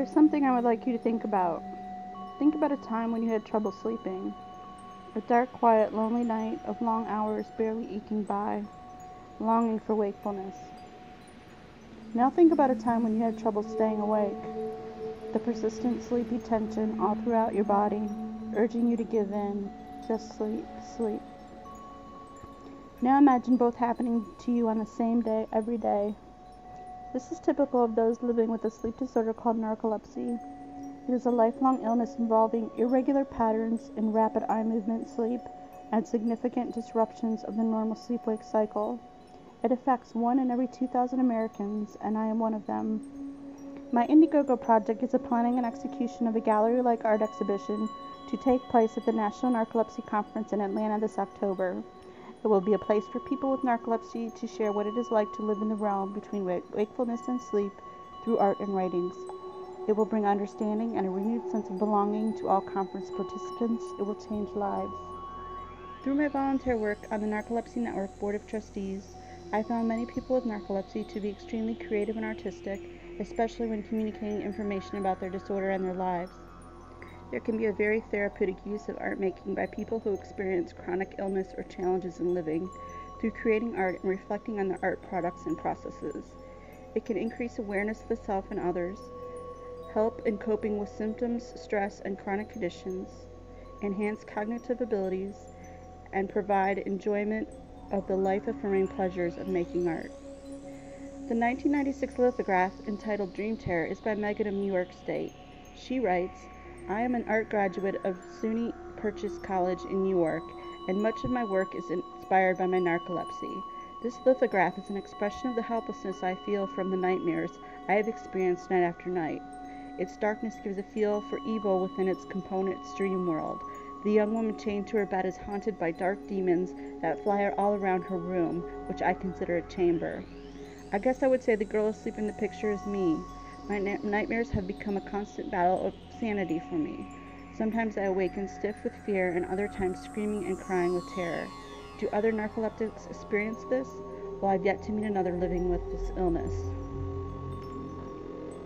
Here's something I would like you to think about. Think about a time when you had trouble sleeping. A dark, quiet, lonely night of long hours barely eking by, longing for wakefulness. Now think about a time when you had trouble staying awake. The persistent sleepy tension all throughout your body, urging you to give in. Just sleep, sleep. Now imagine both happening to you on the same day, every day. This is typical of those living with a sleep disorder called narcolepsy. It is a lifelong illness involving irregular patterns in rapid eye movement sleep and significant disruptions of the normal sleep-wake cycle. It affects 1 in every 2,000 Americans, and I am one of them. My Indiegogo project is the planning and execution of a gallery-like art exhibition to take place at the National Narcolepsy Conference in Atlanta this October. It will be a place for people with narcolepsy to share what it is like to live in the realm between wakefulness and sleep through art and writings. It will bring understanding and a renewed sense of belonging to all conference participants. It will change lives. Through my volunteer work on the Narcolepsy Network Board of Trustees, I found many people with narcolepsy to be extremely creative and artistic, especially when communicating information about their disorder and their lives. There can be a very therapeutic use of art making by people who experience chronic illness or challenges in living through creating art and reflecting on their art products and processes. It can increase awareness of the self and others, help in coping with symptoms, stress, and chronic conditions, enhance cognitive abilities, and provide enjoyment of the life-affirming pleasures of making art. The 1996 lithograph entitled Dream Terror is by Megan of New York State. She writes, I am an art graduate of SUNY Purchase College in New York, and much of my work is inspired by my narcolepsy. This lithograph is an expression of the helplessness I feel from the nightmares I have experienced night after night. Its darkness gives a feel for evil within its component's dream world. The young woman chained to her bed is haunted by dark demons that fly all around her room, which I consider a chamber. I guess I would say the girl asleep in the picture is me. My nightmares have become a constant battle of sanity for me. Sometimes I awaken stiff with fear and other times screaming and crying with terror. Do other narcoleptics experience this? Well, I've yet to meet another living with this illness.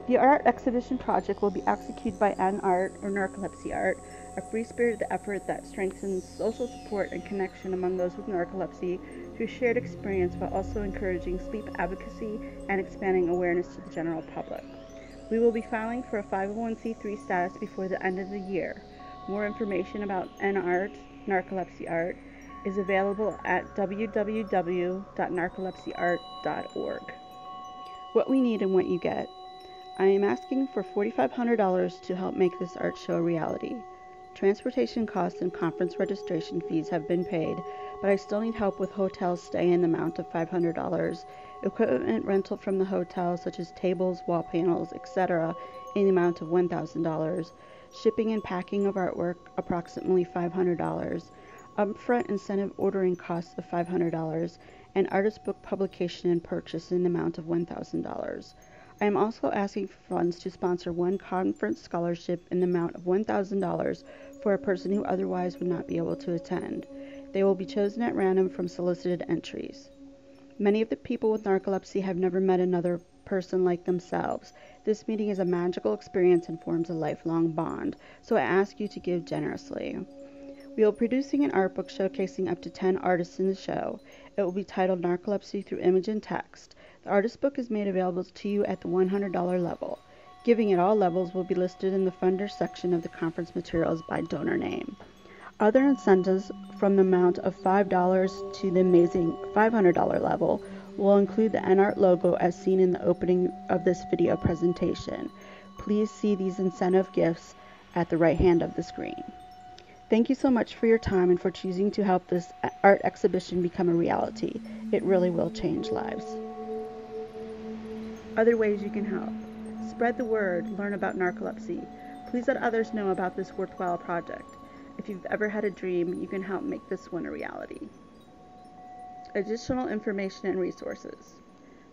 The art exhibition project will be executed by N-Art, or Narcolepsy Art, a free-spirited effort that strengthens social support and connection among those with narcolepsy through shared experience while also encouraging sleep advocacy and expanding awareness to the general public. We will be filing for a 501c3 status before the end of the year. More information about N-Art, Narcolepsy Art, is available at www.narcolepsyart.org. What we need and what you get. I am asking for $4,500 to help make this art show a reality. Transportation costs and conference registration fees have been paid, but I still need help with hotel stay in the amount of $500, equipment rental from the hotel such as tables, wall panels, etc. in the amount of $1,000, shipping and packing of artwork approximately $500, upfront incentive ordering costs of $500, and artist book publication and purchase in the amount of $1,000. I am also asking for funds to sponsor one conference scholarship in the amount of $1,000 for a person who otherwise would not be able to attend. They will be chosen at random from solicited entries. Many of the people with narcolepsy have never met another person like themselves. This meeting is a magical experience and forms a lifelong bond, so I ask you to give generously. We will be producing an art book showcasing up to 10 artists in the show. It will be titled Narcolepsy Through Image and Text. The artist book is made available to you at the $100 level. Giving at all levels will be listed in the funder section of the conference materials by donor name. Other incentives from the amount of $5 to the amazing $500 level will include the N-Art logo as seen in the opening of this video presentation. Please see these incentive gifts at the right hand of the screen. Thank you so much for your time and for choosing to help this art exhibition become a reality. It really will change lives. Other ways you can help. Spread the word, learn about narcolepsy. Please let others know about this worthwhile project. If you've ever had a dream, you can help make this one a reality. Additional information and resources.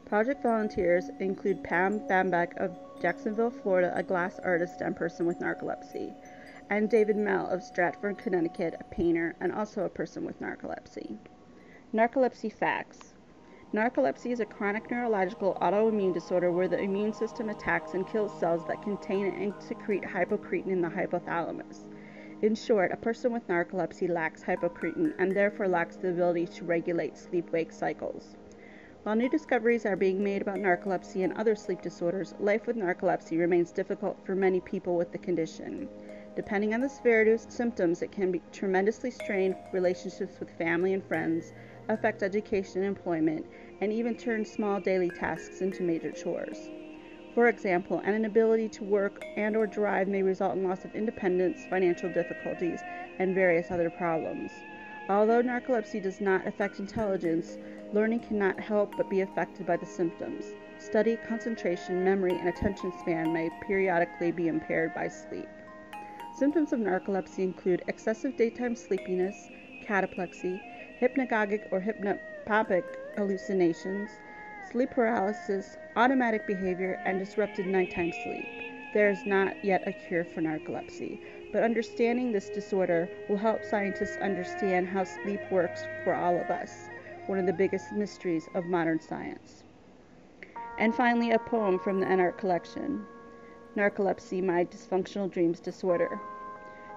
Project volunteers include Pam Bambeck of Jacksonville, Florida, a glass artist and person with narcolepsy, and David Mell of Stratford, Connecticut, a painter and also a person with narcolepsy. Narcolepsy facts. Narcolepsy is a chronic neurological autoimmune disorder where the immune system attacks and kills cells that contain and secrete hypocretin in the hypothalamus. In short, a person with narcolepsy lacks hypocretin and therefore lacks the ability to regulate sleep-wake cycles. While new discoveries are being made about narcolepsy and other sleep disorders, life with narcolepsy remains difficult for many people with the condition. Depending on the severity of symptoms, it can tremendously strain relationships with family and friends, affect education and employment, and even turn small daily tasks into major chores. For example, an inability to work and or drive may result in loss of independence, financial difficulties, and various other problems. Although narcolepsy does not affect intelligence, learning cannot help but be affected by the symptoms. Study, concentration, memory, and attention span may periodically be impaired by sleep. Symptoms of narcolepsy include excessive daytime sleepiness, cataplexy, hypnagogic or hypnopompic hallucinations, sleep paralysis, automatic behavior, and disrupted nighttime sleep. There is not yet a cure for narcolepsy, but understanding this disorder will help scientists understand how sleep works for all of us, one of the biggest mysteries of modern science. And finally, a poem from the NR collection, Narcolepsy, My Dysfunctional Dreams Disorder.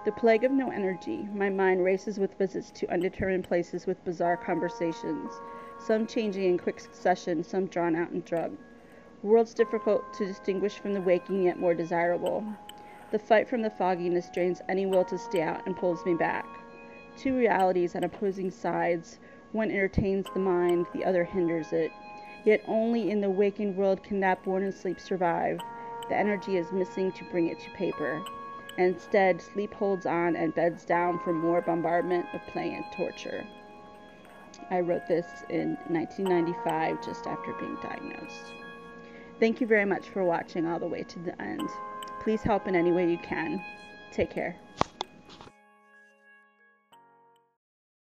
The plague of no energy, my mind races with visits to undetermined places with bizarre conversations, some changing in quick succession, some drawn out and drugged. Worlds difficult to distinguish from the waking, yet more desirable. The fight from the fogginess drains any will to stay out and pulls me back. Two realities on opposing sides, one entertains the mind, the other hinders it. Yet only in the waking world can that born in sleep survive. The energy is missing to bring it to paper. Instead, sleep holds on and beds down for more bombardment of play and torture. I wrote this in 1995, just after being diagnosed. Thank you very much for watching all the way to the end. Please help in any way you can. Take care.